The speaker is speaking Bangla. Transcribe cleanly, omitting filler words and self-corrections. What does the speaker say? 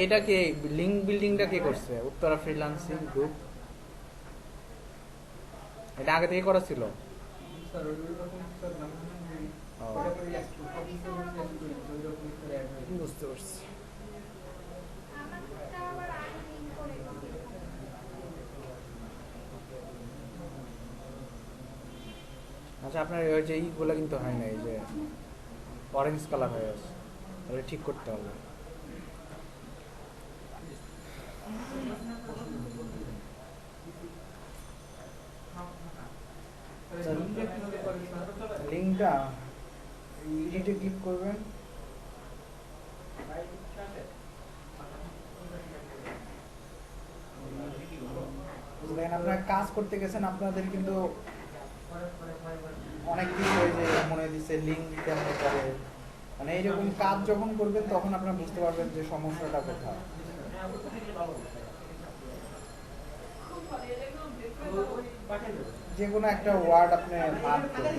এটা কে লিঙ্ক বিল্ডিংটা কে করছে? উত্তরা ফ্রিল্যান্সিং গ্রুপ, এটা আগে থেকে করা ছিল? ও, বুঝতে পারছি। আচ্ছা, আপনার ওই যে ইগুলো কিন্তু হয় না, এই যে অরেঞ্জ কালার হয়ে আছে, ওটা ঠিক করতে হবে। লিঙ্কটা এডিটে ক্লিক করবেন। দেখেন, আপনারা কাজ করতে গেছেন, আপনাদের কিন্তু অনেক কিছু ওই যে মনে দিচ্ছে লিঙ্ক কেমন করে, মানে এইরকম কাজ যখন করবেন তখন আপনারা বুঝতে পারবেন যে সমস্যাটা কোথায়। যে কোনো একটা ওয়ার্ড আপনি মার্ক করবেন।